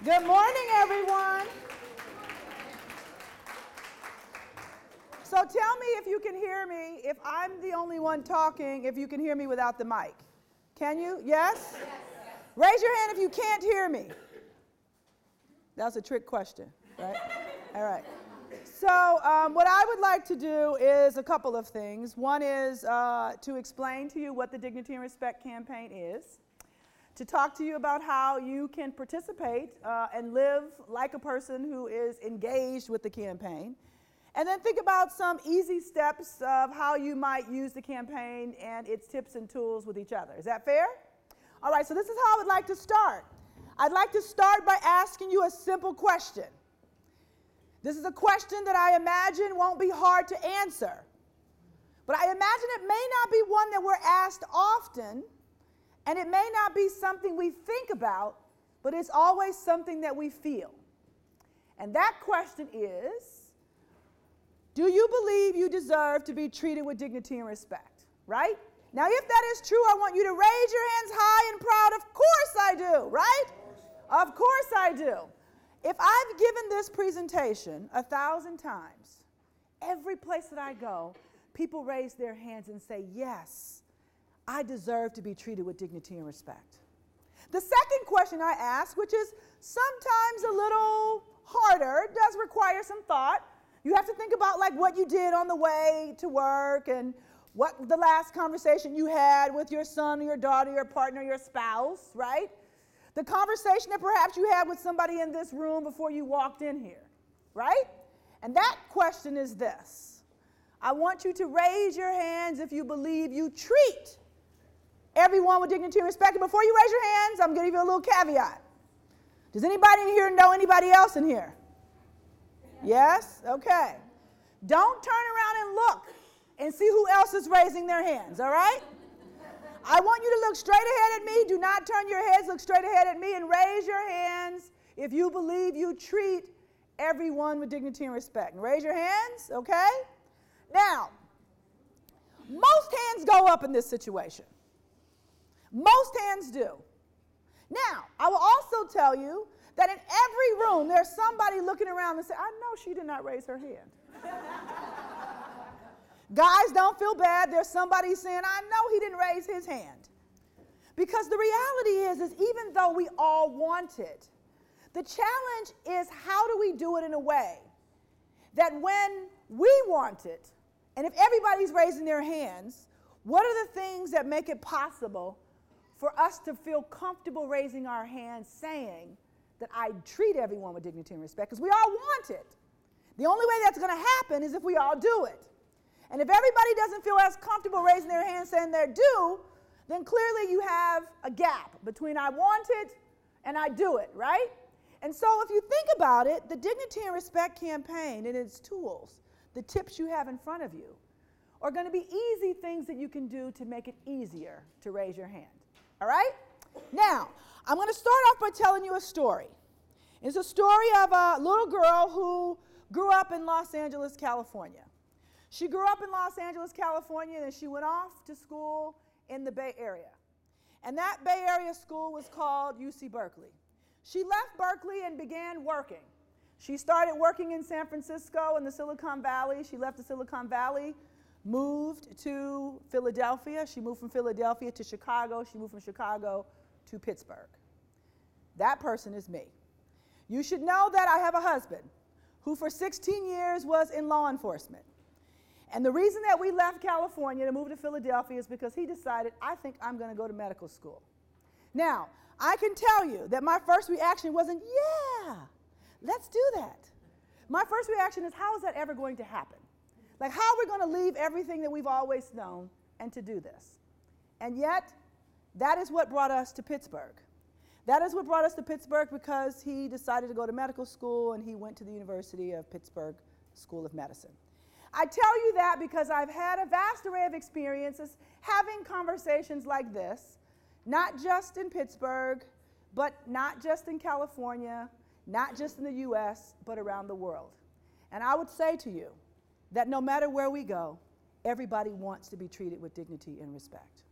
Good morning, everyone. So tell me if you can hear me, if I'm the only one talking, if you can hear me without the mic. Can you? Yes? Yes. Raise your hand if you can't hear me. That's a trick question, right? All right. So what I would like to do is a couple of things. One is to explain to you what the Dignity and Respect campaign is, to talk to you about how you can participate and live like a person who is engaged with the campaign, and then think about some easy steps of how you might use the campaign and its tips and tools with each other. Is that fair? All right, so this is how I would like to start. I'd like to start by asking you a simple question. This is a question that I imagine won't be hard to answer, but I imagine it may not be one that we're asked often, and it may not be something we think about, but it's always something that we feel. And that question is, do you believe you deserve to be treated with dignity and respect? Right? Now, if that is true, I want you to raise your hands high and proud. Of course I do, right? Of course I do. If I've given this presentation 1,000 times, every place that I go, people raise their hands and say, yes, I deserve to be treated with dignity and respect. The second question I ask, which is sometimes a little harder, does require some thought. You have to think about like what you did on the way to work and what the last conversation you had with your son or your daughter, your partner, your spouse, right? The conversation that perhaps you had with somebody in this room before you walked in here, right? And that question is this. I want you to raise your hands if you believe you treat everyone with dignity and respect. And before you raise your hands, I'm going to give you a little caveat. Does anybody in here know anybody else in here? Yes? Okay. Don't turn around and look and see who else is raising their hands, all right? I want you to look straight ahead at me. Do not turn your heads. Look straight ahead at me and raise your hands if you believe you treat everyone with dignity and respect. And raise your hands, okay? Now, most hands go up in this situation. Most hands do. Now, I will also tell you that in every room there's somebody looking around and say, I know she did not raise her hand. Guys, don't feel bad. There's somebody saying, I know he didn't raise his hand. Because the reality is even though we all want it, the challenge is how do we do it in a way that when we want it, and if everybody's raising their hands, what are the things that make it possible for us to feel comfortable raising our hands saying that I treat everyone with dignity and respect? Because we all want it. The only way that's going to happen is if we all do it. And if everybody doesn't feel as comfortable raising their hands saying they do, then clearly you have a gap between I want it and I do it, right? And so if you think about it, the Dignity and Respect campaign and its tools, the tips you have in front of you, are going to be easy things that you can do to make it easier to raise your hand. All right? Now, I'm going to start off by telling you a story. It's a story of a little girl who grew up in Los Angeles, California. She grew up in Los Angeles, California, and she went off to school in the Bay Area. And that Bay Area school was called UC Berkeley. She left Berkeley and began working. She started working in San Francisco in the Silicon Valley. She left the Silicon Valley, moved to Philadelphia. She moved from Philadelphia to Chicago. She moved from Chicago to Pittsburgh. That person is me. You should know that I have a husband who for 16 years was in law enforcement. And the reason that we left California to move to Philadelphia is because he decided, I think I'm going to go to medical school. Now, I can tell you that my first reaction wasn't, yeah, let's do that. My first reaction is, how is that ever going to happen? Like, how are we going to leave everything that we've always known and to do this? And yet, that is what brought us to Pittsburgh. That is what brought us to Pittsburgh because he decided to go to medical school and he went to the University of Pittsburgh School of Medicine. I tell you that because I've had a vast array of experiences having conversations like this, not just in Pittsburgh, but not just in California, not just in the US, but around the world. And I would say to you that no matter where we go, everybody wants to be treated with dignity and respect.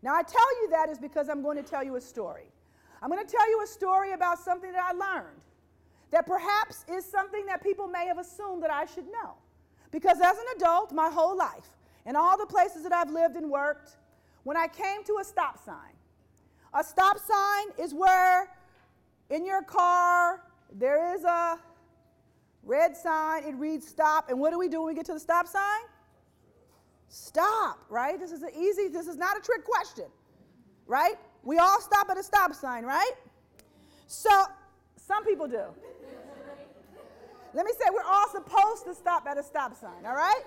Now, I tell you that is because I'm going to tell you a story. I'm going to tell you a story about something that I learned that perhaps is something that people may have assumed that I should know. Because as an adult, my whole life, in all the places that I've lived and worked, when I came to a stop sign is where in your car there is a red sign, it reads stop, and what do we do when we get to the stop sign? Stop, right? This is not a trick question, right? We all stop at a stop sign, right? So, some people do. Let me say, we're all supposed to stop at a stop sign, all right?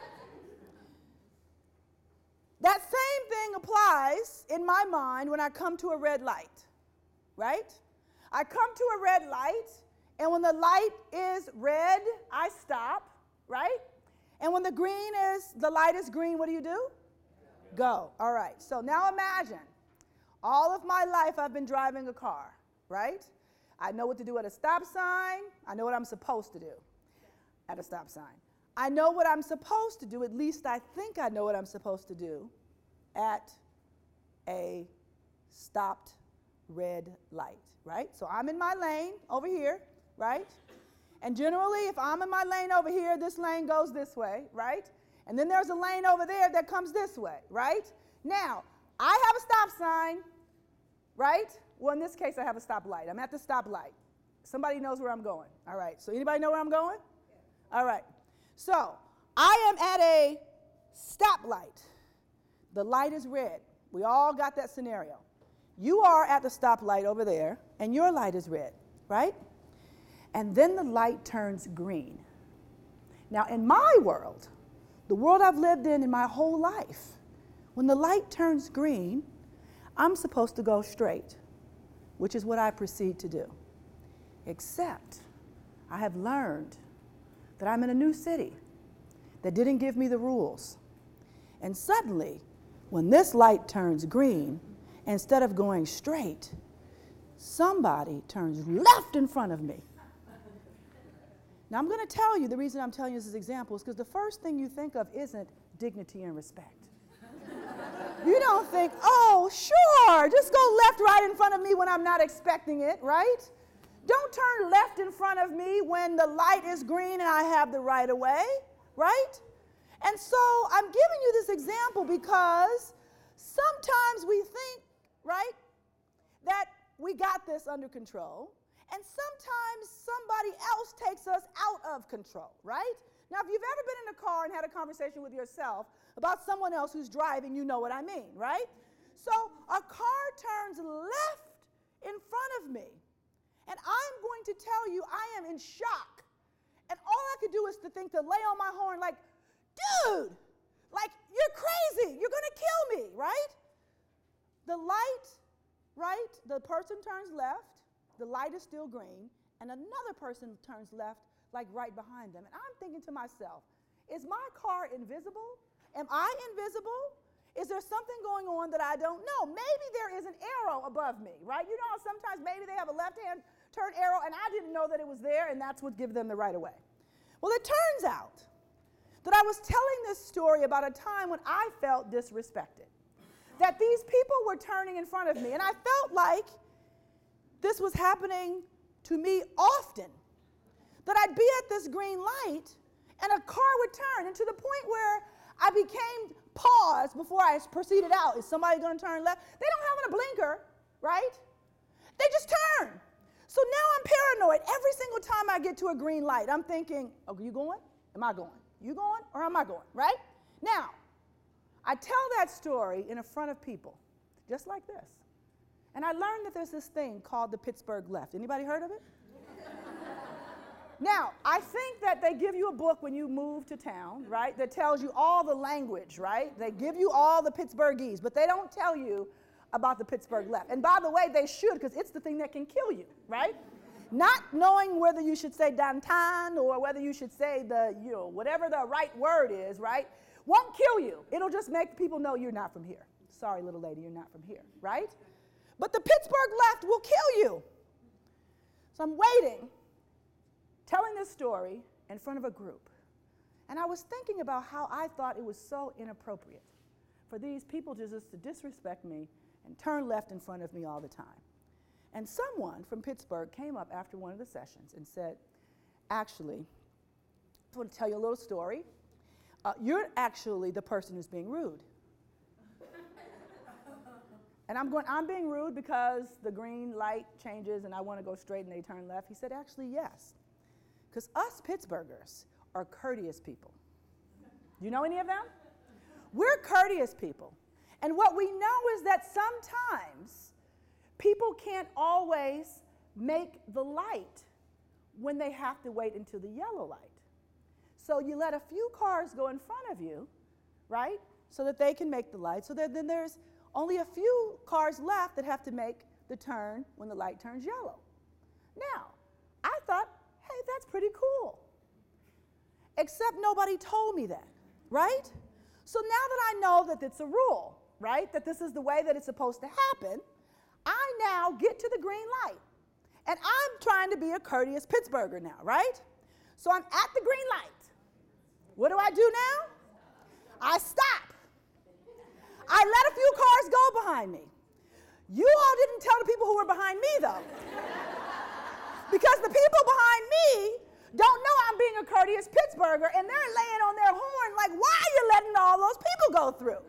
That same thing applies in my mind when I come to a red light, right? I come to a red light, and when the light is red, I stop, right? And when the light is green, what do? Go. All right. So now imagine, all of my life I've been driving a car, right? I know what to do at a stop sign. I know what I'm supposed to do at a stop sign. I know what I'm supposed to do, at least I think I know what I'm supposed to do at a stopped red light, right? So I'm in my lane over here, right? And generally, if I'm in my lane over here, this lane goes this way, right? And then there's a lane over there that comes this way, right? Now, I have a stop sign, right? Well, in this case, I have a stoplight. I'm at the stoplight. Somebody knows where I'm going. All right. So anybody know where I'm going? All right. So I am at a stoplight. The light is red. We all got that scenario. You are at the stoplight over there, and your light is red, right? And then the light turns green. Now, in my world, the world I've lived in my whole life, when the light turns green, I'm supposed to go straight, which is what I proceed to do. Except I have learned that I'm in a new city that didn't give me the rules. And suddenly, when this light turns green, instead of going straight, somebody turns left in front of me. Now, I'm going to tell you, the reason I'm telling you this example is because the first thing you think of isn't dignity and respect. You don't think, oh, sure, just go left right in front of me when I'm not expecting it, right? Don't turn left in front of me when the light is green and I have the right of way, right? And so I'm giving you this example because sometimes we think, right, that we got this under control, and sometimes somebody else takes us out of control, right? Now, if you've ever been in a car and had a conversation with yourself about someone else who's driving, you know what I mean, right? So a car turns left in front of me, and I'm going to tell you I am in shock. And all I could do is to think to lay on my horn like, dude, like, you're crazy. You're going to kill me, right? The light, right, the person turns left. The light is still green, and another person turns left, like right behind them. And I'm thinking to myself, is my car invisible? Am I invisible? Is there something going on that I don't know? Maybe there is an arrow above me, right? You know how sometimes maybe they have a left-hand turn arrow, and I didn't know that it was there, and that's what gives them the right of way. Well, it turns out that I was telling this story about a time when I felt disrespected, that these people were turning in front of me, and I felt like this was happening to me often, that I'd be at this green light and a car would turn, and to the point where I became paused before I proceeded out. Is somebody going to turn left? They don't have a blinker, right? They just turn. So now I'm paranoid. Every single time I get to a green light, I'm thinking, oh, you going? Am I going? You going or am I going, right? Now, I tell that story in front of people, just like this. And I learned that there's this thing called the Pittsburgh left. Anybody heard of it? Now, I think that they give you a book when you move to town, right, that tells you all the language, right? They give you all the Pittsburghese, but they don't tell you about the Pittsburgh left. And by the way, they should, because it's the thing that can kill you, right? Not knowing whether you should say downtown or whether you should say the, you know, whatever the right word is, right, won't kill you. It'll just make people know you're not from here. Sorry, little lady, you're not from here, right? But the Pittsburgh left will kill you. So I'm waiting, telling this story in front of a group. And I was thinking about how I thought it was so inappropriate for these people just to disrespect me and turn left in front of me all the time. And someone from Pittsburgh came up after one of the sessions and said, actually, I want to tell you a little story. You're actually the person who's being rude. And I'm being rude because the green light changes and I want to go straight and they turn left. He said, actually, yes. Because us Pittsburghers are courteous people. You know any of them? We're courteous people. And what we know is that sometimes people can't always make the light when they have to wait until the yellow light. So you let a few cars go in front of you, right, so that they can make the light. So that then there's only a few cars left that have to make the turn when the light turns yellow. Now, I thought, hey, that's pretty cool. Except nobody told me that, right? So now that I know that it's a rule, right, that this is the way that it's supposed to happen, I now get to the green light. And I'm trying to be a courteous Pittsburgher now, right? So I'm at the green light. What do I do now? I stop. I let a few cars go behind me. You all didn't tell the people who were behind me, though. Because the people behind me don't know I'm being a courteous Pittsburgher, and they're laying on their horn like, why are you letting all those people go through?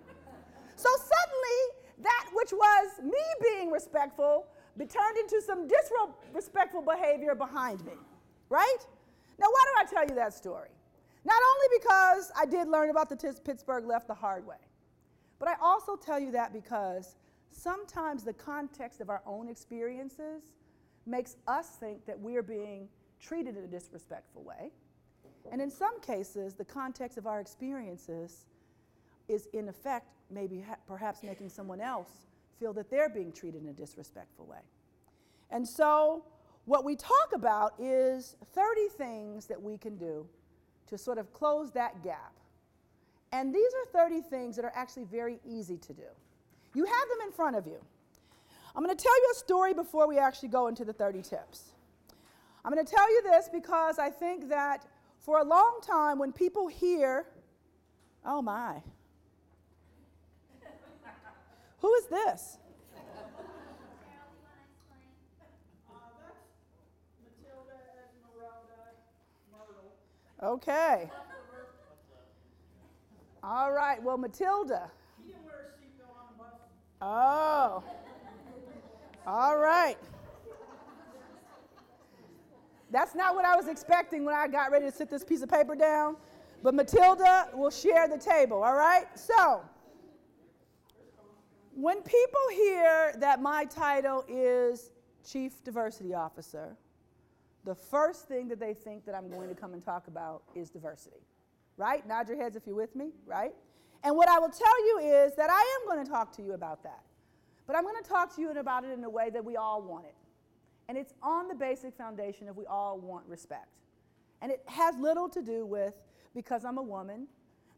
So suddenly, that which was me being respectful turned into some disrespectful behavior behind me, right? Now, why do I tell you that story? Not only because I did learn about the Pittsburgh left the hard way, but I also tell you that because sometimes the context of our own experiences makes us think that we're being treated in a disrespectful way. And in some cases, the context of our experiences is in effect maybe perhaps making someone else feel that they're being treated in a disrespectful way. And so what we talk about is 30 things that we can do to sort of close that gap. And these are 30 things that are actually very easy to do. You have them in front of you. I'm going to tell you a story before we actually go into the 30 tips. I'm going to tell you this because I think that for a long time when people hear, oh my, who is this? Okay. All right. Well, Matilda. She didn't wear a seatbelt on the bus. Oh. All right. That's not what I was expecting when I got ready to sit this piece of paper down. But Matilda will share the table. All right. So, when people hear that my title is Chief Diversity Officer, the first thing that they think that I'm going to come and talk about is diversity, right? Nod your heads if you're with me, right? And what I will tell you is that I am going to talk to you about that. But I'm going to talk to you about it in a way that we all want it. And it's on the basic foundation of we all want respect. And it has little to do with because I'm a woman,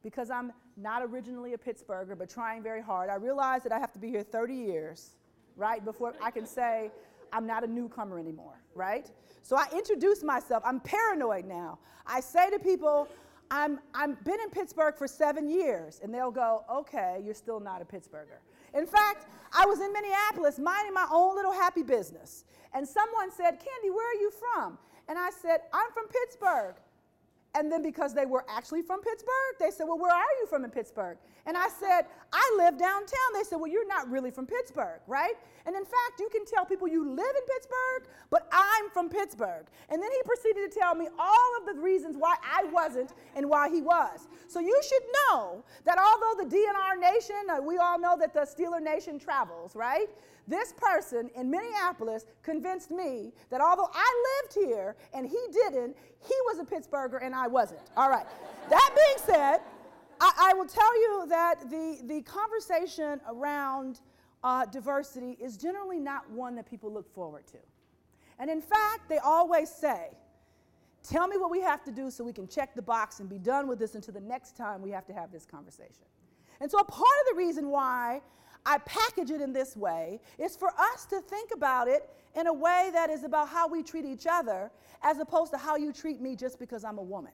because I'm not originally a Pittsburgher, but trying very hard. I realize that I have to be here 30 years, right, before I can say I'm not a newcomer anymore, right? So I introduce myself. I'm paranoid now. I say to people, I've been in Pittsburgh for 7 years, and they'll go, okay, you're still not a Pittsburgher. In fact, I was in Minneapolis minding my own little happy business, and someone said, Candi, where are you from? And I said, I'm from Pittsburgh. And then because they were actually from Pittsburgh, they said, well, where are you from in Pittsburgh? And I said, I live downtown. They said, well, you're not really from Pittsburgh, right? And in fact, you can tell people you live in Pittsburgh, but I'm from Pittsburgh. And then he proceeded to tell me all of the reasons why I wasn't and why he was. So you should know that although the DNR Nation, we all know that the Steeler Nation travels, right? This person in Minneapolis convinced me that although I lived here and he didn't, he was a Pittsburgher and I wasn't. All right. That being said, I will tell you that the conversation around diversity is generally not one that people look forward to. And in fact, they always say, tell me what we have to do so we can check the box and be done with this until the next time we have to have this conversation. And so a part of the reason why I package it in this way is for us to think about it in a way that is about how we treat each other as opposed to how you treat me just because I'm a woman,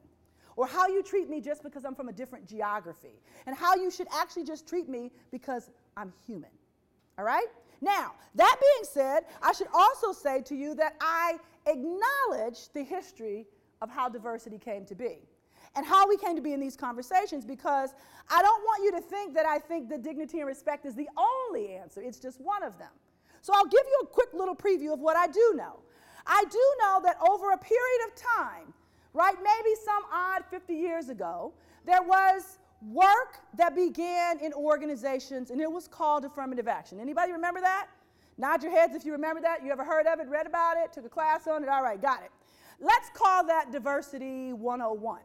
or how you treat me just because I'm from a different geography, and how you should actually just treat me because I'm human, all right? Now, that being said, I should also say to you that I acknowledge the history of how diversity came to be and how we came to be in these conversations, because I don't want you to think that I think that dignity and respect is the only answer. It's just one of them. So I'll give you a quick little preview of what I do know. I do know that over a period of time, right, maybe some odd 50 years ago, there was work that began in organizations, and it was called affirmative action. Anybody remember that? Nod your heads if you remember that. You ever heard of it, read about it, took a class on it? All right, got it. Let's call that Diversity 101.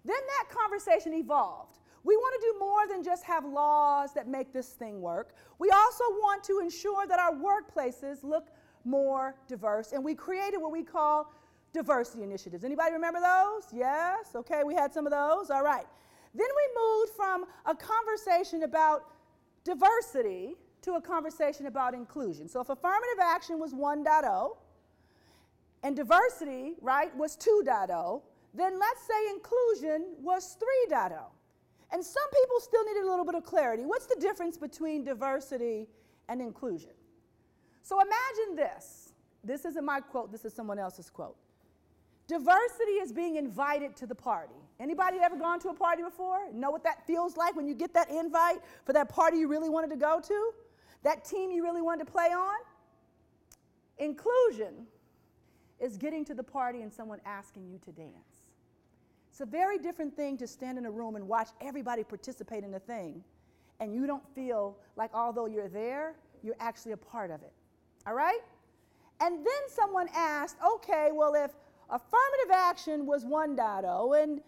Then that conversation evolved. We want to do more than just have laws that make this thing work. We also want to ensure that our workplaces look more diverse, and we created what we call diversity initiatives. Anybody remember those? Yes? Okay, we had some of those. All right. Then we moved from a conversation about diversity to a conversation about inclusion. So if affirmative action was 1.0 and diversity, right, was 2.0, then let's say inclusion was 3.0. And some people still needed a little bit of clarity. What's the difference between diversity and inclusion? So imagine this. This isn't my quote, this is someone else's quote. Diversity is being invited to the party. Anybody ever gone to a party before? Know what that feels like when you get that invite for that party you really wanted to go to? That team you really wanted to play on? Inclusion is getting to the party and someone asking you to dance. It's a very different thing to stand in a room and watch everybody participate in a thing, and you don't feel like although you're there, you're actually a part of it. All right? And then someone asked, okay, well, if affirmative action was 1.0 and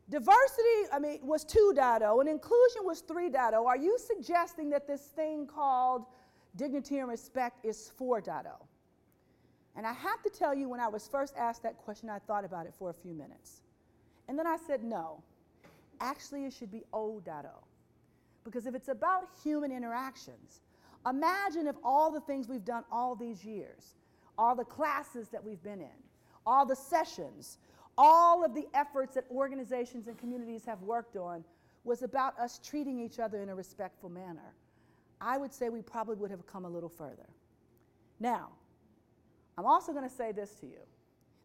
diversity, was 2.0 and inclusion was 3.0, are you suggesting that this thing called dignity and respect is 4.0? And I have to tell you, when I was first asked that question, I thought about it for a few minutes. And then I said, no, actually it should be 0.0. Because if it's about human interactions, imagine if all the things we've done all these years, all the classes that we've been in, all the sessions, all of the efforts that organizations and communities have worked on was about us treating each other in a respectful manner. I would say we probably would have come a little further. Now, I'm also going to say this to you,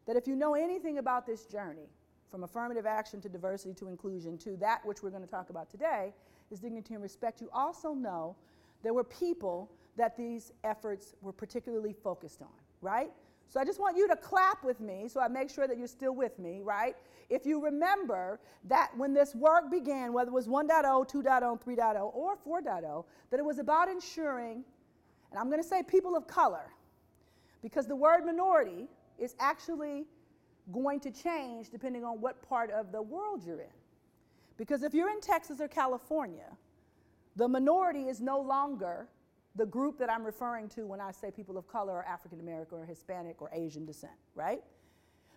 that if you know anything about this journey, from affirmative action to diversity to inclusion to that which we're going to talk about today, is dignity and respect, you also know there were people that these efforts were particularly focused on, right? So I just want you to clap with me so I make sure that you're still with me, right? If you remember that when this work began, whether it was 1.0, 2.0, 3.0, or 4.0, that it was about ensuring, and I'm going to say people of color, because the word minority is actually going to change depending on what part of the world you're in. Because if you're in Texas or California, the minority is no longer the group that I'm referring to when I say people of color or African American or Hispanic or Asian descent, right?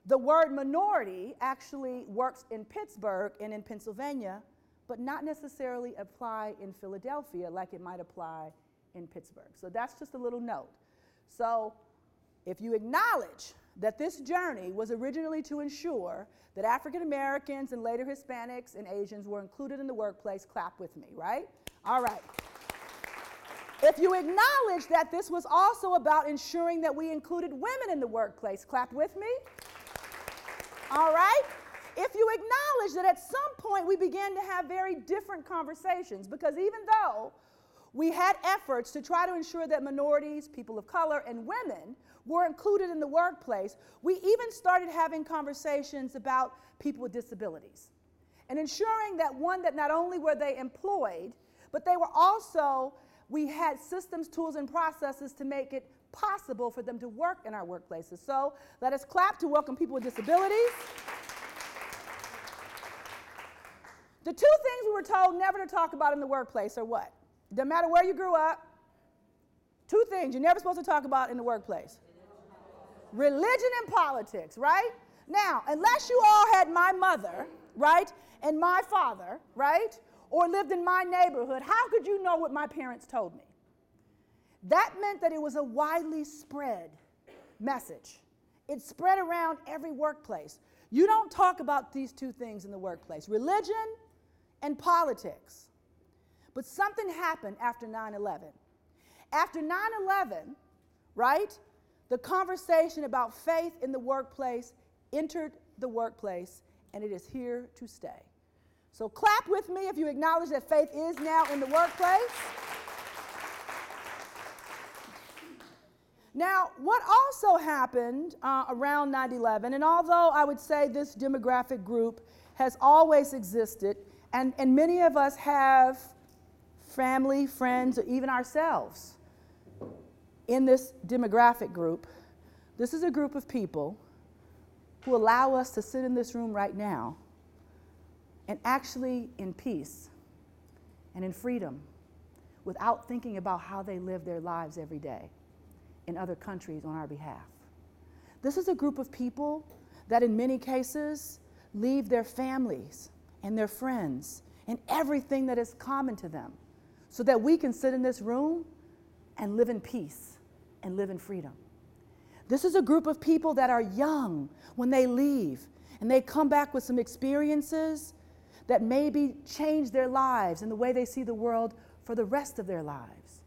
The word minority actually works in Pittsburgh and in Pennsylvania, but not necessarily apply in Philadelphia like it might apply in Pittsburgh. So that's just a little note. So if you acknowledge that this journey was originally to ensure that African Americans and later Hispanics and Asians were included in the workplace, clap with me, right? All right. If you acknowledge that this was also about ensuring that we included women in the workplace, clap with me. All right? If you acknowledge that at some point we began to have very different conversations, because even though we had efforts to try to ensure that minorities, people of color, and women were included in the workplace, we even started having conversations about people with disabilities and ensuring that that not only were they employed, but they were also, we had systems, tools, and processes to make it possible for them to work in our workplaces. So let us clap to welcome people with disabilities. The two things we were told never to talk about in the workplace are what? Doesn't matter where you grew up. Two things you're never supposed to talk about in the workplace. Religion and politics, right? Now, unless you all had my mother, right, and my father, right, or lived in my neighborhood, how could you know what my parents told me? That meant that it was a widely spread message. It spread around every workplace. You don't talk about these two things in the workplace, religion and politics. But something happened after 9/11. After 9/11, right, the conversation about faith in the workplace entered the workplace, and it is here to stay. So clap with me if you acknowledge that faith is now in the workplace. Now, what also happened around 9/11, and although I would say this demographic group has always existed, and many of us have family, friends, or even ourselves in this demographic group, this is a group of people who allow us to sit in this room right now and actually in peace and in freedom without thinking about how they live their lives every day in other countries on our behalf. This is a group of people that in many cases leave their families and their friends and everything that is common to them so that we can sit in this room and live in peace and live in freedom. This is a group of people that are young when they leave and they come back with some experiences that maybe change their lives and the way they see the world for the rest of their lives.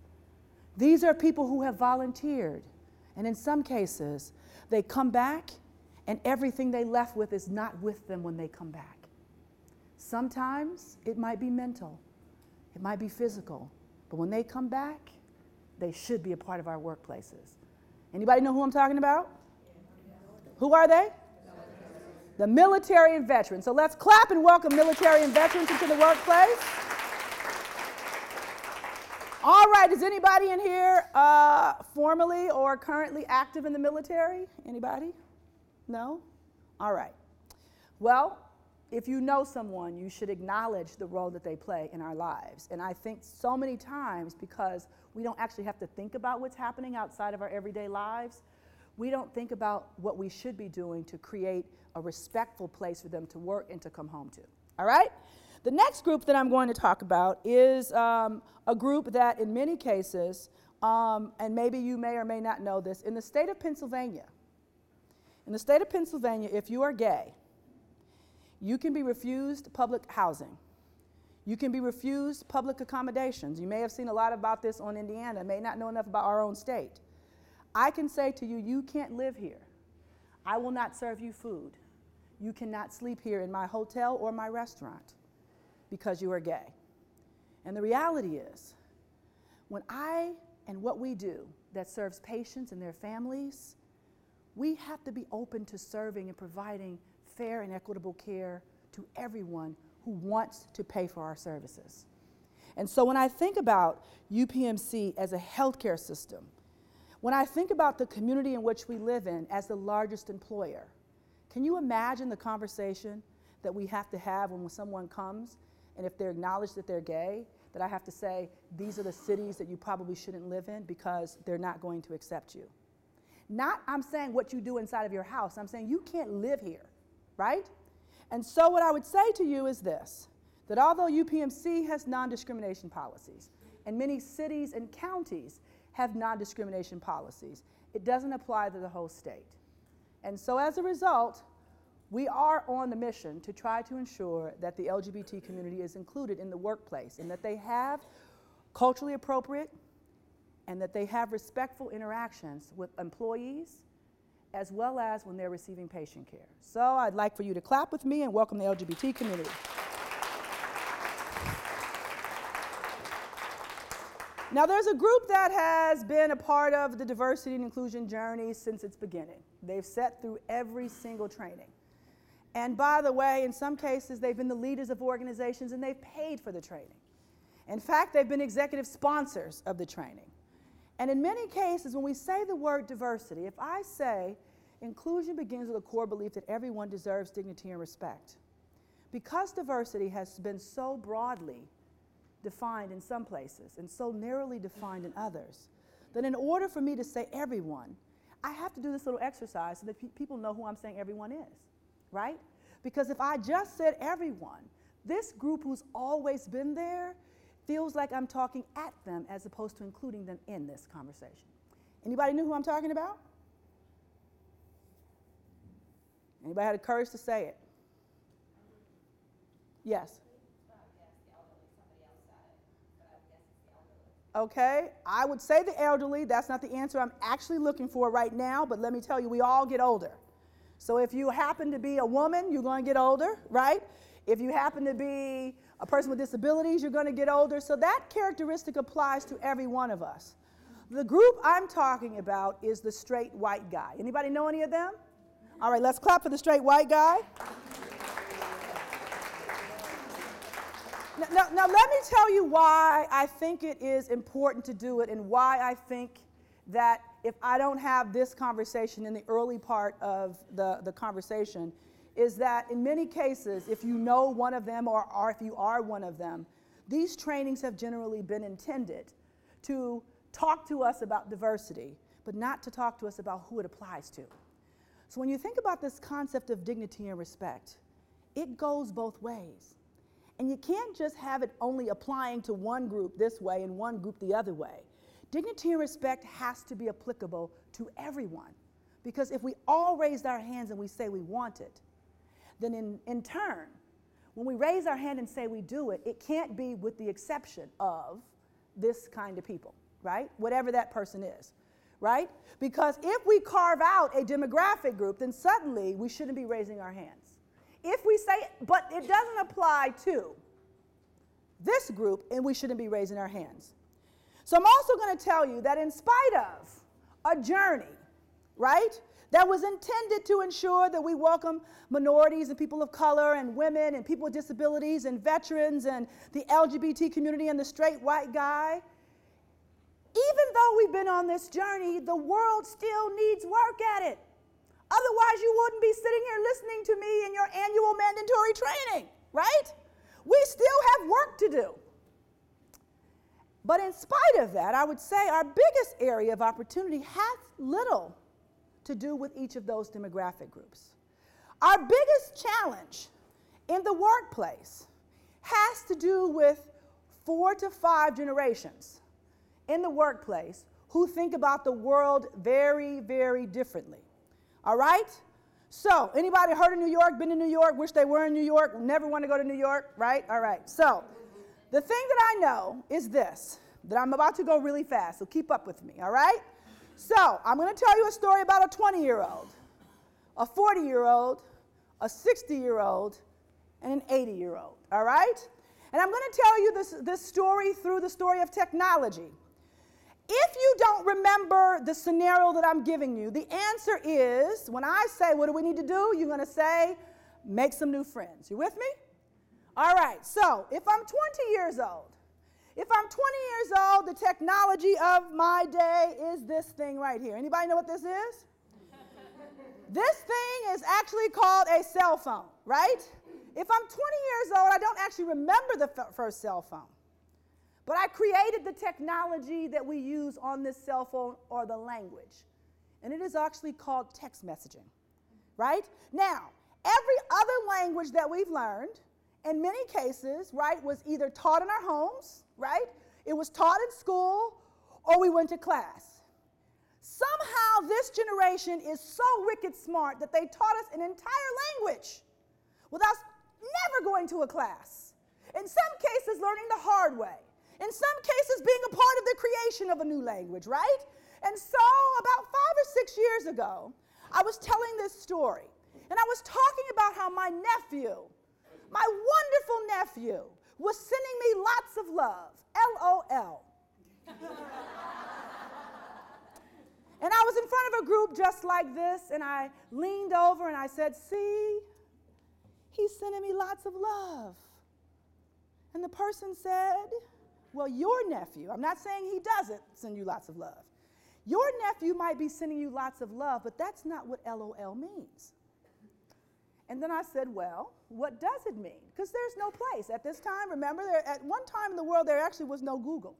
These are people who have volunteered, and in some cases, they come back and everything they left with is not with them when they come back. Sometimes it might be mental, it might be physical, but when they come back, they should be a part of our workplaces. Anybody know who I'm talking about? Who are they? The military and veterans. So let's clap and welcome military and veterans into the workplace. All right, is anybody in here formerly or currently active in the military? Anybody? No? All right. Well, if you know someone, you should acknowledge the role that they play in our lives. And I think so many times, because we don't actually have to think about what's happening outside of our everyday lives, we don't think about what we should be doing to create a respectful place for them to work and to come home to. All right? The next group that I'm going to talk about is a group that in many cases, and maybe you may or may not know this, in the state of Pennsylvania, if you are gay, you can be refused public housing. You can be refused public accommodations. You may have seen a lot about this on Indiana, may not know enough about our own state. I can say to you, you can't live here. I will not serve you food. You cannot sleep here in my hotel or my restaurant because you are gay. And the reality is, when I and what we do that serves patients and their families, we have to be open to serving and providing fair and equitable care to everyone who wants to pay for our services. And so when I think about UPMC as a healthcare system, when I think about the community in which we live in as the largest employer, can you imagine the conversation that we have to have when someone comes and if they're acknowledged that they're gay, that I have to say, these are the cities that you probably shouldn't live in because they're not going to accept you. Not I'm saying what you do inside of your house, I'm saying you can't live here, right? And so what I would say to you is this, that although UPMC has non-discrimination policies, and many cities and counties have non-discrimination policies, it doesn't apply to the whole state. And so as a result, we are on the mission to try to ensure that the LGBT community is included in the workplace and that they have culturally appropriate and that they have respectful interactions with employees as well as when they're receiving patient care. So I'd like for you to clap with me and welcome the LGBT community. Now there's a group that has been a part of the diversity and inclusion journey since its beginning. They've sat through every single training. And by the way, in some cases, they've been the leaders of organizations and they've paid for the training. In fact, they've been executive sponsors of the training. And in many cases, when we say the word diversity, if I say inclusion begins with a core belief that everyone deserves dignity and respect, because diversity has been so broadly defined in some places and so narrowly defined in others, that in order for me to say everyone, I have to do this little exercise so that people know who I'm saying everyone is, right? Because if I just said everyone, this group who's always been there feels like I'm talking at them as opposed to including them in this conversation. Anybody know who I'm talking about? Anybody had the courage to say it? Yes. Okay? I would say the elderly. That's not the answer I'm actually looking for right now, but let me tell you, we all get older. So if you happen to be a woman, you're going to get older, right? If you happen to be a person with disabilities, you're going to get older. So that characteristic applies to every one of us. The group I'm talking about is the straight white guy. Anybody know any of them? All right, let's clap for the straight white guy. Now, let me tell you why I think it is important to do it and why I think that if I don't have this conversation in the early part of the conversation, is that in many cases, if you know one of them or if you are one of them, these trainings have generally been intended to talk to us about diversity, but not to talk to us about who it applies to. So when you think about this concept of dignity and respect, it goes both ways. And you can't just have it only applying to one group this way and one group the other way. Dignity and respect has to be applicable to everyone. Because if we all raised our hands and we say we want it, then in turn, when we raise our hand and say we do it, it can't be with the exception of this kind of people, right? Whatever that person is, right? Because if we carve out a demographic group, then suddenly we shouldn't be raising our hands. If we say, but it doesn't apply to this group, and we shouldn't be raising our hands. So I'm also going to tell you that in spite of a journey, right, that was intended to ensure that we welcome minorities and people of color and women and people with disabilities and veterans and the LGBT community and the straight white guy, even though we've been on this journey, the world still needs work at it. Otherwise, you wouldn't be sitting here listening to me in your annual mandatory training, right? We still have work to do. But in spite of that, I would say our biggest area of opportunity has little to do with each of those demographic groups. Our biggest challenge in the workplace has to do with 4 to 5 generations in the workplace who think about the world very, very differently. All right? So, anybody heard of New York, been to New York, wish they were in New York, never want to go to New York, right? All right. So, the thing that I know is this, that I'm about to go really fast, so keep up with me, all right? So, I'm going to tell you a story about a 20-year-old, a 40-year-old, a 60-year-old, and an 80-year-old, all right? And I'm going to tell you this story through the story of technology. If you don't remember the scenario that I'm giving you, the answer is, when I say, what do we need to do? You're going to say, make some new friends. You with me? All right, so if I'm 20 years old, the technology of my day is this thing right here. Anybody know what this is? This thing is actually called a cell phone, right? If I'm 20 years old, I don't actually remember the first cell phone. But I created the technology that we use on this cell phone, or the language. And it is actually called text messaging, right? Now, every other language that we've learned, in many cases, right, was either taught in our homes, right? It was taught in school, or we went to class. Somehow this generation is so wicked smart that they taught us an entire language without never going to a class. In some cases, learning the hard way. In some cases, being a part of the creation of a new language, right? And so about 5 or 6 years ago, I was telling this story. And I was talking about how my nephew, my wonderful nephew, was sending me lots of love, LOL. And I was in front of a group just like this, and I leaned over and I said, see, he's sending me lots of love. And the person said, well, your nephew, I'm not saying he doesn't send you lots of love. Your nephew might be sending you lots of love, but that's not what LOL means. And then I said, well, what does it mean? Because there's no place. At this time, remember, at one time in the world, there actually was no Google,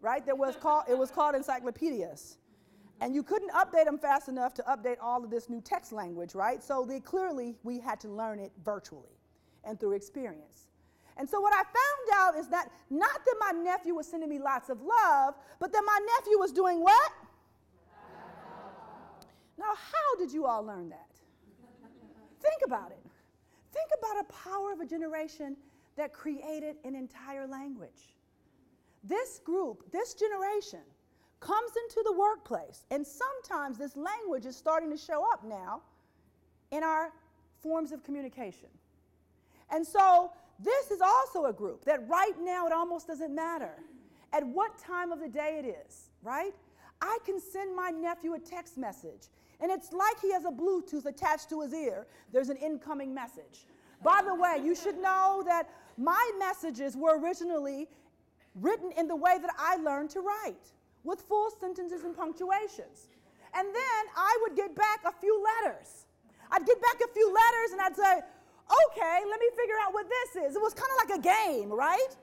right? It was called encyclopedias. And you couldn't update them fast enough to update all of this new text language, right? So clearly, we had to learn it virtually and through experience. And so what I found out is that not that my nephew was sending me lots of love, but that my nephew was doing what? Now, how did you all learn that? Think about it. Think about the power of a generation that created an entire language. this group, this generation, comes into the workplace, and sometimes this language is starting to show up now in our forms of communication. And so this is also a group that right now it almost doesn't matter at what time of the day it is, right? I can send my nephew a text message, and it's like he has a Bluetooth attached to his ear. There's an incoming message. By the way, you should know that my messages were originally written in the way that I learned to write, with full sentences and punctuations. And then I would get back a few letters. I'd get back a few letters and I'd say, okay, let me figure out what this is. It was kind of like a game, right?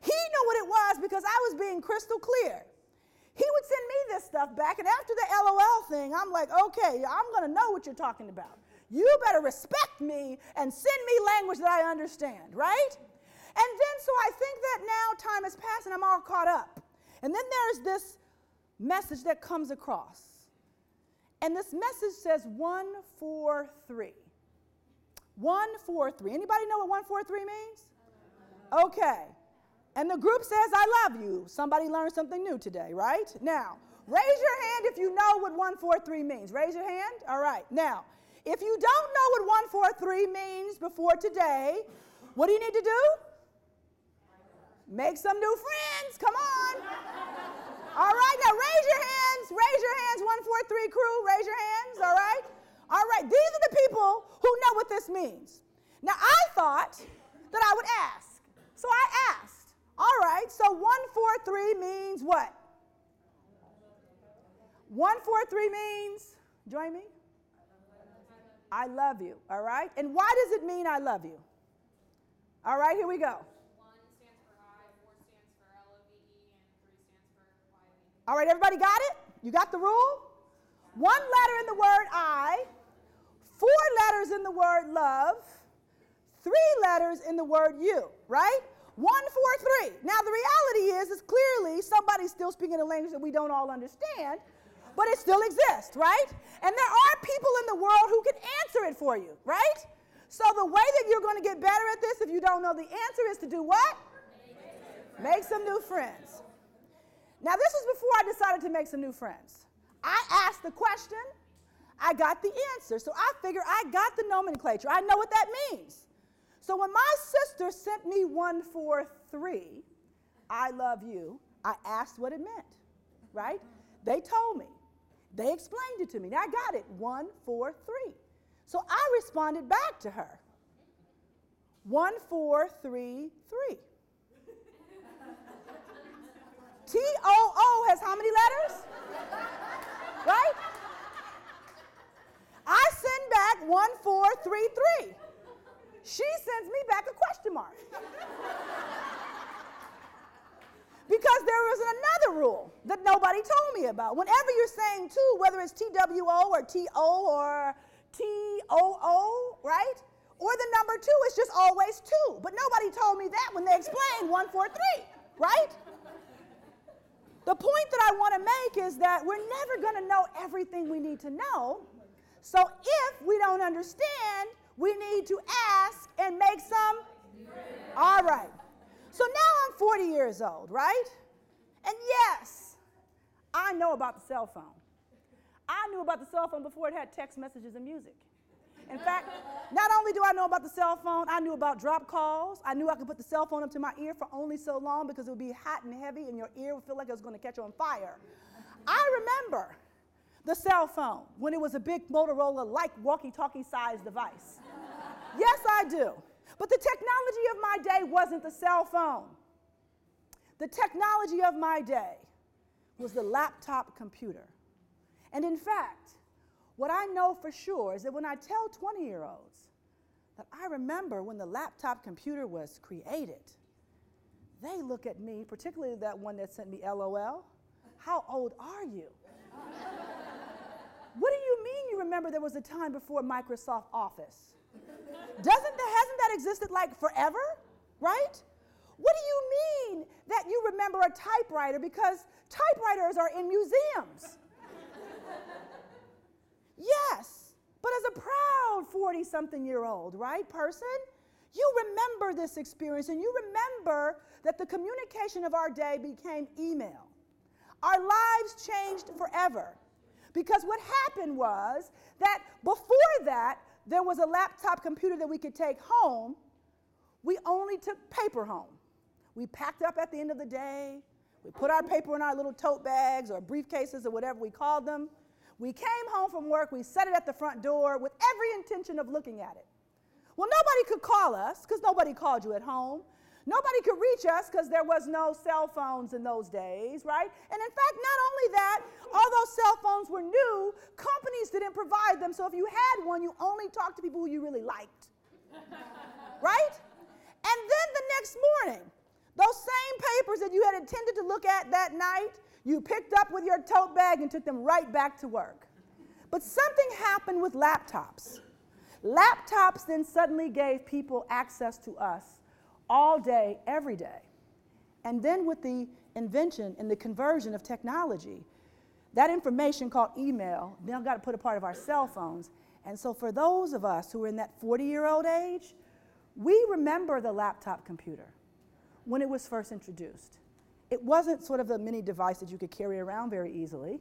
He knew what it was because I was being crystal clear. He would send me this stuff back, and after the LOL thing, I'm like, okay, I'm going to know what you're talking about. You better respect me and send me language that I understand, right? And then so I think that now time has passed and I'm all caught up. And then there's this message that comes across. And this message says 143. 143. Anybody know what 143 means? Okay. And the group says, I love you. Somebody learned something new today, right? Now, raise your hand if you know what 143 means. Raise your hand. All right. Now, if you don't know what 143 means before today, what do you need to do? Make some new friends. Come on. All right. Now, raise your hands. Raise your hands, 143 crew. Raise your hands. All right. All right. These are the people who know what this means. Now, I thought that I would ask. So I asked. All right. So 143 means what? 143 means, join me? I love you. All right. And why does it mean I love you? All right. Here we go. 1 stands for I, 4 stands for LOVE, and 3 stands for YOE. All right, everybody got it? You got the rule? 1 letter in the word I, 4 letters in the word love, 3 letters in the word you, right? 1, 4, 3. Now, the reality is clearly somebody's still speaking a language that we don't all understand, but it still exists, right? And there are people in the world who can answer it for you, right? So the way that you're going to get better at this, if you don't know the answer, is to do what? Make some new friends. Now, this was before I decided to make some new friends. I asked the question, I got the answer. So I figure I got the nomenclature. I know what that means. So when my sister sent me 143, I love you, I asked what it meant, right? They told me. They explained it to me. Now I got it, 143. So I responded back to her, 1433. T-O-O has how many letters? Right? I send back 1433. She sends me back a question mark. Because there was another rule that nobody told me about. Whenever you're saying two, whether it's T-W-O or T-O or T-O-O, right? Or the number 2 is just always 2. But nobody told me that when they explained 143, right? The point that I want to make is that we're never going to know everything we need to know. So if we don't understand, we need to ask and make some. All right. So now I'm 40 years old, right? And yes, I know about the cell phone. I knew about the cell phone before it had text messages and music. In fact, not only do I know about the cell phone, I knew about drop calls. I knew I could put the cell phone up to my ear for only so long because it would be hot and heavy and your ear would feel like it was going to catch on fire. I remember the cell phone when it was a big Motorola-like walkie-talkie sized device. Yes, I do. But the technology of my day wasn't the cell phone. The technology of my day was the laptop computer. And in fact, what I know for sure is that when I tell 20-year-olds that I remember when the laptop computer was created, they look at me, particularly that one that sent me LOL, how old are you? What do you mean you remember there was a time before Microsoft Office? Hasn't that existed like forever, right? What do you mean that you remember a typewriter because typewriters are in museums? Yes, but as a proud 40-something-year-old, right, person, You remember this experience, and you remember that the communication of our day became email. Our lives changed forever. Because what happened was that before that, there was a laptop computer that we could take home. We only took paper home. We packed up at the end of the day. We put our paper in our little tote bags or briefcases or whatever we called them. We came home from work. We set it at the front door with every intention of looking at it. Well, nobody could call us because nobody called you at home. Nobody could reach us because there was no cell phones in those days, right? And in fact, not only that, although cell phones were new, companies didn't provide them. So if you had one, you only talked to people who you really liked, right? And then the next morning, those same papers that you had intended to look at that night, you picked up with your tote bag and took them right back to work. But something happened with laptops. Laptops then suddenly gave people access to us all day, every day. And then with the invention and the conversion of technology, that information called email now got to put a part of our cell phones. And so for those of us who are in that 40-year-old age, we remember the laptop computer when it was first introduced. It wasn't sort of a mini device that you could carry around very easily.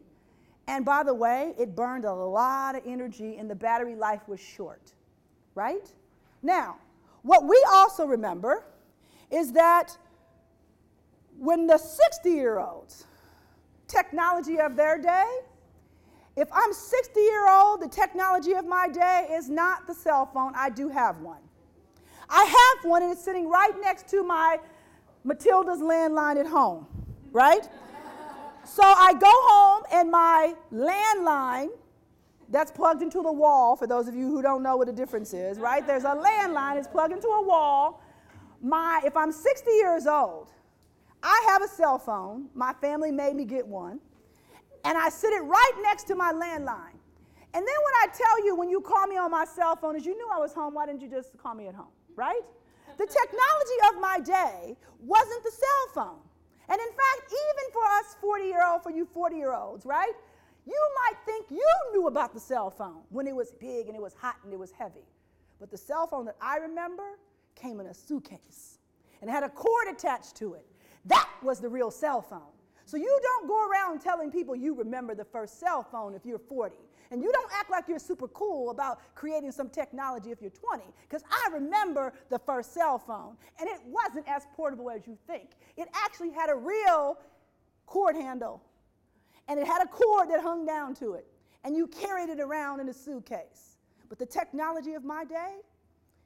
And by the way, it burned a lot of energy and the battery life was short, right? Now, what we also remember is that when the 60-year-olds, technology of their day, if I'm 60-year-old, the technology of my day is not the cell phone. I do have one. I have one and it's sitting right next to my Matilda's landline at home, right? So I go home and my landline that's plugged into the wall, for those of you who don't know what the difference is, right? There's a landline, it's plugged into a wall. If I'm 60 years old, I have a cell phone. My family made me get one. And I sit it right next to my landline. And then when I tell you, when you call me on my cell phone, is you knew I was home, why didn't you just call me at home, right? The technology of my day wasn't the cell phone. And in fact, even for us 40-year-olds, for you 40-year-olds, right? You might think you knew about the cell phone when it was big and it was hot and it was heavy. But the cell phone that I remember came in a suitcase and had a cord attached to it. That was the real cell phone. So you don't go around telling people you remember the first cell phone if you're 40. And you don't act like you're super cool about creating some technology if you're 20, because I remember the first cell phone, and it wasn't as portable as you think. It actually had a real cord handle, and it had a cord that hung down to it, and you carried it around in a suitcase. But the technology of my day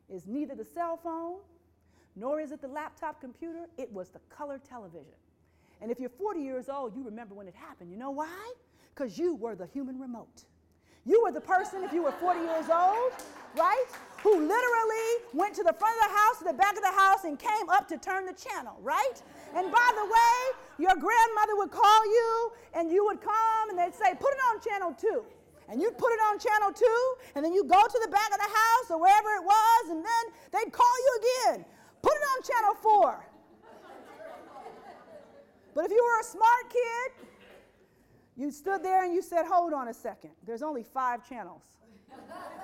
is neither the cell phone, nor is it the laptop computer. It was the color television. And if you're 40 years old, you remember when it happened. You know why? Because you were the human remote. You were the person, if you were 40 years old, right, who literally went to the front of the house, to the back of the house, and came up to turn the channel, right? And by the way, your grandmother would call you, and you would come, and they'd say, put it on channel 2. And you'd put it on channel 2, and then you go to the back of the house, or wherever it was, and then they'd call you again. Put it on channel 4. But if you were a smart kid, you stood there and you said, hold on a second. There's only 5 channels.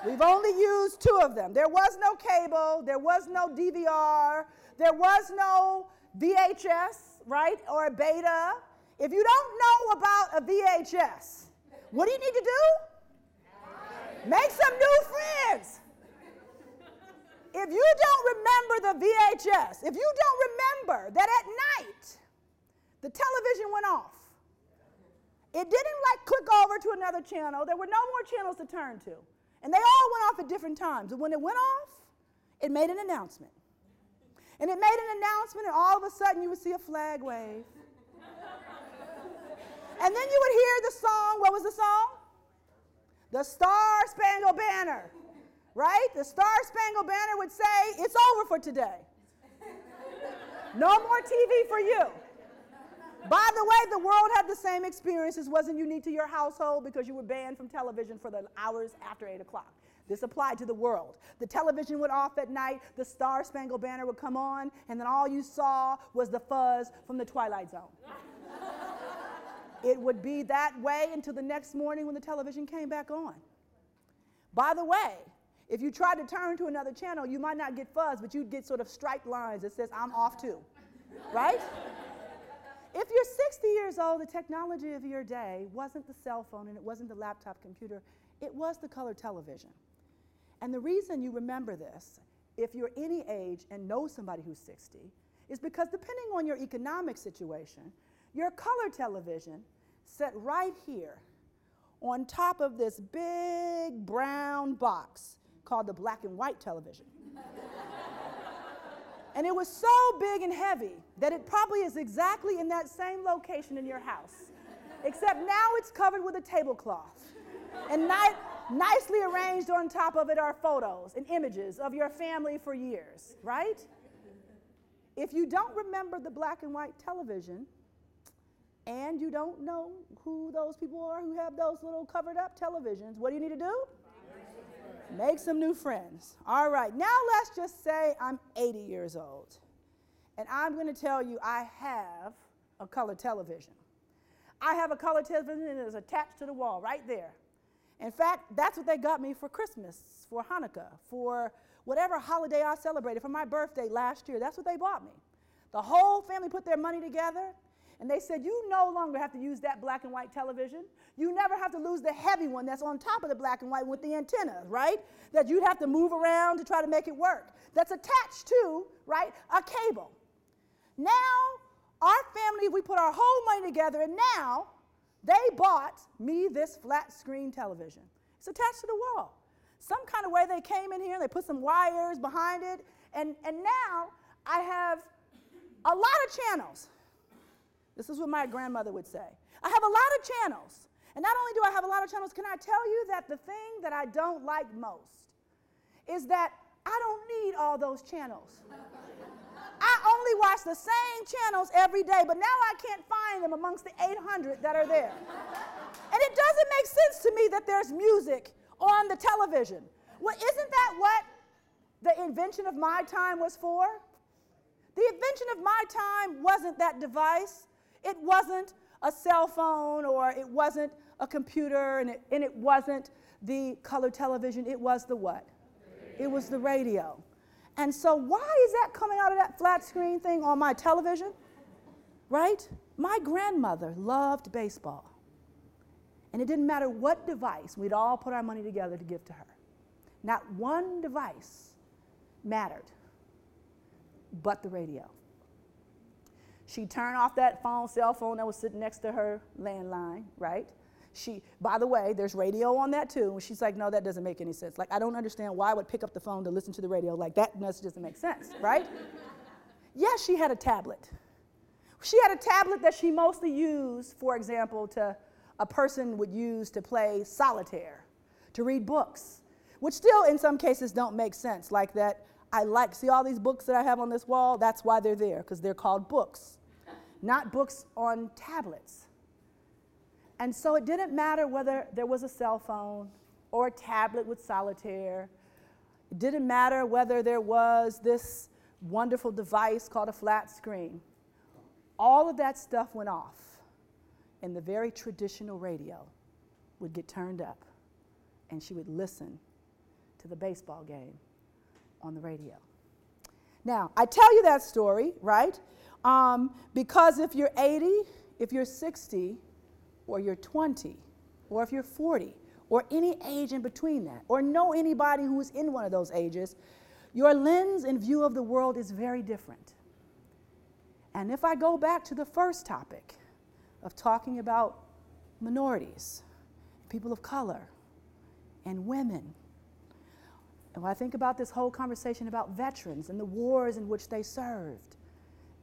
We've only used 2 of them. There was no cable. There was no DVR. There was no VHS, right, or a beta. If you don't know about a VHS, what do you need to do? Make some new friends. If you don't remember the VHS, if you don't remember that at night the television went off, it didn't like click over to another channel. There were no more channels to turn to. And they all went off at different times. And when it went off, it made an announcement. And it made an announcement, and all of a sudden you would see a flag wave. And then you would hear the song. What was the song? The Star Spangled Banner, right? The Star Spangled Banner would say, it's over for today. No more TV for you. By the way, the world had the same experiences. Wasn't unique to your household because you were banned from television for the hours after 8 o'clock. This applied to the world. The television went off at night, the Star Spangled Banner would come on, and then all you saw was the fuzz from the Twilight Zone. It would be that way until the next morning when the television came back on. By the way, If you try to turn to another channel, you might not get fuzz, but you'd get sort of striped lines that says, I'm off too, right? If you're 60 years old, the technology of your day wasn't the cell phone and it wasn't the laptop computer, it was the color television. And the reason you remember this, if you're any age and know somebody who's 60, is because depending on your economic situation, your color television sat right here on top of this big brown box called the black and white television. And it was so big and heavy that it probably is exactly in that same location in your house, except now it's covered with a tablecloth. And nicely arranged on top of it are photos and images of your family for years, right? If you don't remember the black and white television, and you don't know who those people are who have those little covered up televisions, what do you need to do? Make some new friends. All right, now let's just say I'm 80 years old, and I'm going to tell you I have a color television. I have a color television and it is attached to the wall right there. In fact, that's what they got me for Christmas, for Hanukkah, for whatever holiday I celebrated, for my birthday last year. That's what they bought me. The whole family put their money together, and they said, you no longer have to use that black and white television. You never have to lose the heavy one that's on top of the black and white with the antennas, right? That you'd have to move around to try to make it work. That's attached to, right, a cable. Now, our family, we put our whole money together, and now they bought me this flat screen television. It's attached to the wall. Some kind of way they came in here, they put some wires behind it, and now I have a lot of channels. This is what my grandmother would say. I have a lot of channels. And not only do I have a lot of channels, can I tell you that the thing that I don't like most is that I don't need all those channels. I only watch the same channels every day, but now I can't find them amongst the 800 that are there. And it doesn't make sense to me that there's music on the television. Well, isn't that what the invention of my time was for? The invention of my time wasn't that device. It wasn't a cell phone, or it wasn't a computer, and it wasn't the color television. It was the what? It was the radio. And so why is that coming out of that flat screen thing on my television? Right? My grandmother loved baseball. And it didn't matter what device, we'd all put our money together to give to her. Not one device mattered but the radio. She'd turn off that cell phone that was sitting next to her landline, right? By the way, there's radio on that too. And she's like, no, that doesn't make any sense. Like, I don't understand why I would pick up the phone to listen to the radio. Like, that doesn't make sense, right? Yes, she had a tablet. She had a tablet that she mostly used, for example, a person would use to play solitaire, to read books, which still in some cases don't make sense. Like that, see all these books that I have on this wall? That's why they're there, because they're called books, not books on tablets. And so it didn't matter whether there was a cell phone or a tablet with solitaire. It didn't matter whether there was this wonderful device called a flat screen. All of that stuff went off, and the very traditional radio would get turned up, and she would listen to the baseball game on the radio. Now, I tell you that story, right? Because if you're 80, if you're 60, or you're 20, or if you're 40, or any age in between that, or know anybody who is in one of those ages, your lens and view of the world is very different. And if I go back to the first topic of talking about minorities, people of color, and women, and when I think about this whole conversation about veterans and the wars in which they served,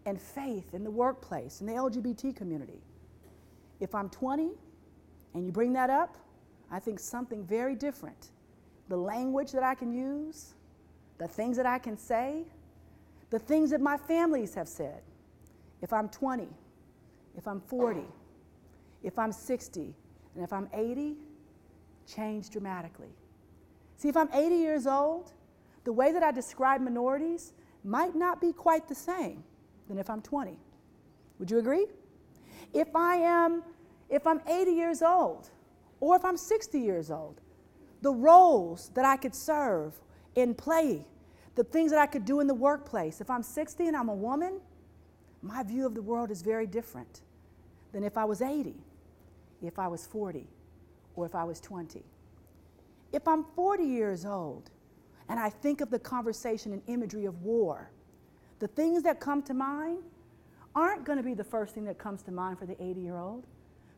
and faith in the workplace and the LGBT community, if I'm 20 and you bring that up, I think something very different. The language that I can use, the things that I can say, the things that my families have said. If I'm 20, if I'm 40, if I'm 60, and if I'm 80, change dramatically. See, if I'm 80 years old, the way that I describe minorities might not be quite the same than if I'm 20. Would you agree? If I'm 80 years old, or if I'm 60 years old, the roles that I could serve and play, the things that I could do in the workplace. If I'm 60 and I'm a woman, my view of the world is very different than if I was 80, if I was 40, or if I was 20. If I'm 40 years old and I think of the conversation and imagery of war, the things that come to mind aren't going to be the first thing that comes to mind for the 80-year-old,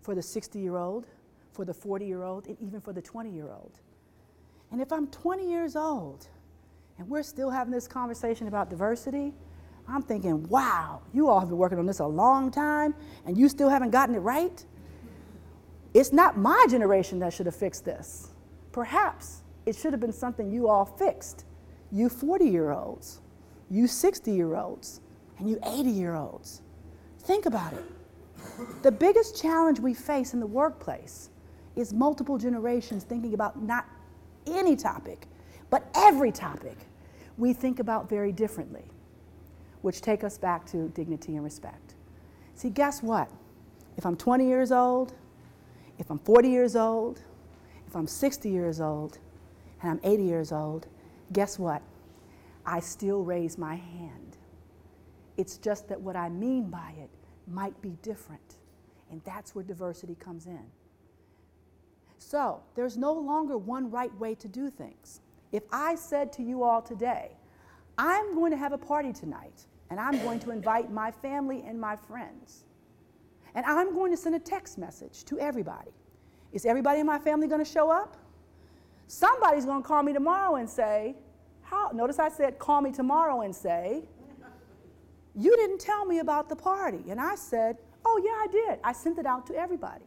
for the 60-year-old, for the 40-year-old, and even for the 20-year-old. And if I'm 20 years old and we're still having this conversation about diversity, I'm thinking, wow, you all have been working on this a long time and you still haven't gotten it right? It's not my generation that should have fixed this. Perhaps it should have been something you all fixed. You 40-year-olds, you 60-year-olds, and you 80-year-olds. Think about it. The biggest challenge we face in the workplace is multiple generations thinking about not any topic, but every topic we think about very differently, which take us back to dignity and respect. See, guess what? If I'm 20 years old, if I'm 40 years old, if I'm 60 years old, and I'm 80 years old, guess what? I still raise my hand. It's just that what I mean by it might be different, and that's where diversity comes in. So there's no longer one right way to do things. If I said to you all today, I'm going to have a party tonight, and I'm going to invite my family and my friends, and I'm going to send a text message to everybody. Is everybody in my family going to show up? Somebody's going to call me tomorrow and say, notice I said call me tomorrow and say, you didn't tell me about the party. And I said, oh yeah, I did. I sent it out to everybody,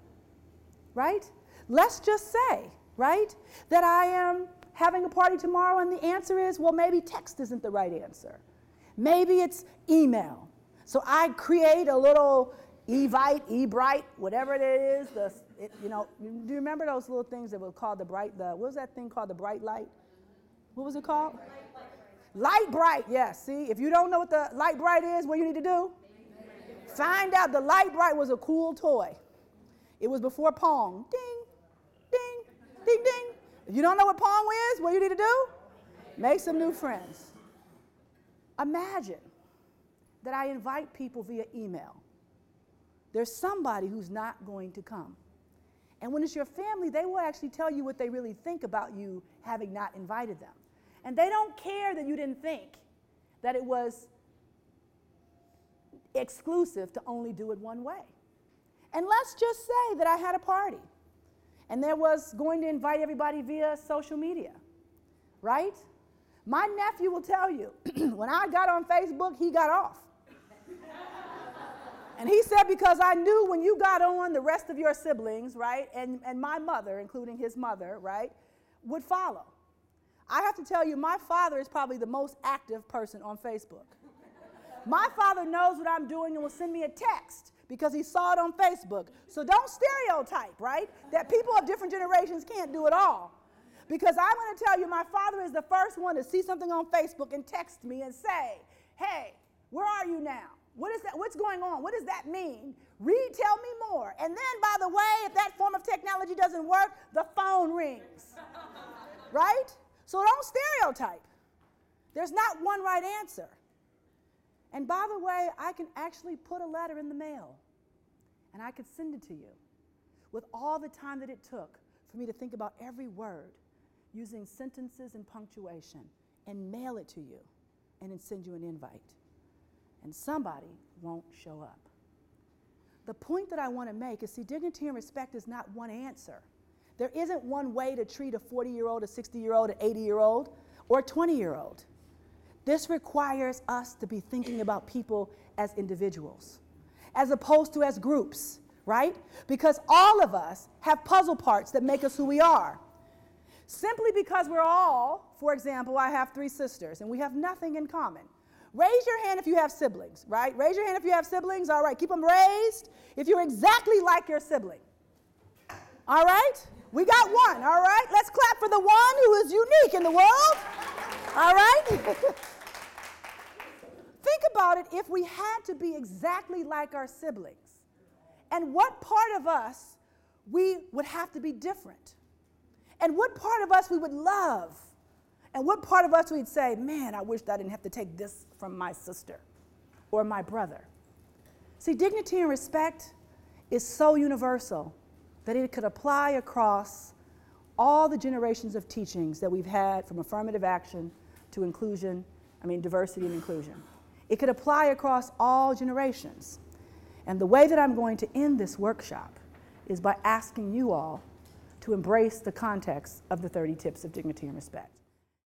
right? Let's just say, right, that I am having a party tomorrow and the answer is, well, maybe text isn't the right answer. Maybe it's email. So I create a little Evite, eBright, whatever it is. Do you remember those little things that were called what was that thing called, the bright light? What was it called? Light bright, yes. See, if you don't know what the light bright is, what you need to do? Find out. The light bright was a cool toy. It was before Pong. Ding, ding, ding, ding. If you don't know what Pong is, what you need to do? Make some new friends. Imagine that I invite people via email. There's somebody who's not going to come. And when it's your family, they will actually tell you what they really think about you having not invited them. And they don't care that you didn't think that it was exclusive to only do it one way. And let's just say that I had a party and there was going to invite everybody via social media, right? My nephew will tell you, when I got on Facebook, he got off. And he said, because I knew when you got on, the rest of your siblings, right, and my mother, including his mother, right, would follow. I have to tell you, my father is probably the most active person on Facebook. My father knows what I'm doing and will send me a text because he saw it on Facebook. So don't stereotype, right, that people of different generations can't do it all. Because I'm going to tell you, my father is the first one to see something on Facebook and text me and say, hey, where are you now? What is that? What's going on? What does that mean? Tell me more. And then, by the way, if that form of technology doesn't work, the phone rings, right? So don't stereotype. There's not one right answer. And by the way, I can actually put a letter in the mail, and I could send it to you with all the time that it took for me to think about every word, using sentences and punctuation, and mail it to you, and then send you an invite. And somebody won't show up. The point that I want to make is, see, dignity and respect is not one answer. There isn't one way to treat a 40-year-old, a 60-year-old, an 80-year-old, or a 20-year-old. This requires us to be thinking about people as individuals, as opposed to as groups, right? Because all of us have puzzle parts that make us who we are. Simply because we're all, for example, I have 3 sisters, and we have nothing in common. Raise your hand if you have siblings, right? Raise your hand if you have siblings. All right, keep them raised if you're exactly like your sibling. All right? We got one, all right? Let's clap for the one who is unique in the world. All right? Think about it if we had to be exactly like our siblings. And what part of us we would have to be different. And what part of us we would love, and what part of us we'd say, man, I wish I didn't have to take this from my sister or my brother. See, dignity and respect is so universal that it could apply across all the generations of teachings that we've had, from affirmative action to diversity and inclusion. It could apply across all generations. And the way that I'm going to end this workshop is by asking you all to embrace the context of the 30 tips of dignity and respect.